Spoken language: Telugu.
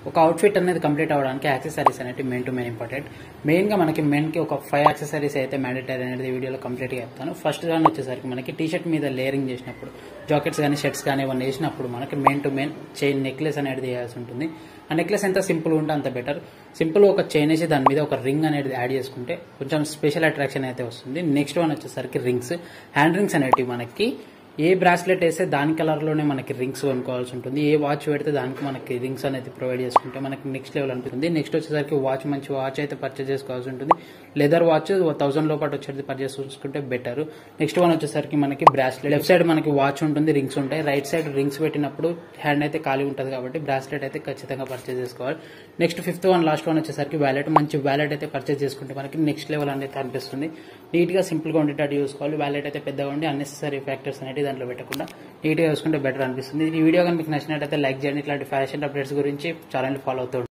ఒక అవుట్ఫిట్ అనేది కంప్లీట్ అవ్వడానికి యాక్సెసరీస్ అనేవి మెయిన్ టు మెయిన్ ఇంపార్టెంట్. మెయిన్గా మనకి మెయిన్కి ఒక 5 యాక్సెసరీస్ అయితే మ్యాండేటరీ అనేది వీడియోలో కంప్లీట్గా చెప్తాను. ఫస్ట్ దాని వచ్చేసరికి మనకి టీషర్ట్ మీద లేయరింగ్ చేసినప్పుడు, జాకెట్స్ కానీ షర్ట్స్ కానీ ఇవన్నీ వేసినప్పుడు మనకి mean to main chain necklace అనేది వేయాల్సి ఉంటుంది. ఆ నెక్లెస్ ఎంత సింపుల్ ఉంటే అంత బెటర్. సింపుల్ ఒక చైన్ వేసి దాని మీద ఒక రింగ్ అనేది యాడ్ చేసుకుంటే కొంచెం స్పెషల్ అట్రాక్షన్ అయితే వస్తుంది. నెక్స్ట్ వన్ వచ్చేసరికి రింగ్స్. హ్యాండ్ రింగ్స్ అనేటివి మనకి ఏ బ్రాస్లెట్ వేస్తే దాని కలర్లోనే మనకి రింగ్స్ కొనుక్కోవాల్సి ఉంటుంది. ఏ వాచ్ పెడితే దానికి మనకి రింగ్స్ అనేది ప్రొవైడ్ చేసుకుంటే మనకి నెక్స్ట్ లెవెల్ అనిపిస్తుంది. నెక్స్ట్ వచ్చేసరికి వాచ్, మంచి వాచ్ అయితే పర్చేస్ చేసుకోవాల్సి ఉంటుంది. లెదర్ వాచ్ 1000 లోపల వచ్చేది పర్చేస్ చేసుకుంటే బెటర్. నెక్స్ట్ వన్ వచ్చేసరికి మనకి బ్రాస్లెట్. లెఫ్ట్ సైడ్ మనకి వాచ్ ఉంటుంది, రింగ్స్ ఉంటాయి. రైట్ సైడ్ రింగ్స్ పెట్టినప్పుడు హ్యాండ్ అయితే ఖాళీ ఉంటుంది కాబట్టి బ్రాస్లెట్ అయితే ఖచ్చితంగా పర్చేస్ చేసుకోవాలి. Next fifth one, last one వచ్చేసరికి వ్యాలెట్. మంచి వ్యాలెట్ అయితే పర్చేస్ చేసుకుంటే మనకి నెక్స్ట్ లెవెల్ అనేది అనిపిస్తుంది. నీట్గా సింపుల్గా ఉండేటట్టు చూసుకోవాలి. వ్యాలెట్ అయితే పెద్దగా ఉండి అన్నెసరీ ఫ్యాక్టర్స్ అనేవి దాంట్లో పెట్టకుండా నీట్గా చూసుకుంటే బెటర్ అనిపిస్తుంది. ఈ వీడియో కానీ మీకు నచ్చినట్టయితే లైక్ చేయండి. ఇట్లాంటి ఫ్యాషన్ అప్డేట్స్ గురించి ఛానల్ ఫాలో అవుతూ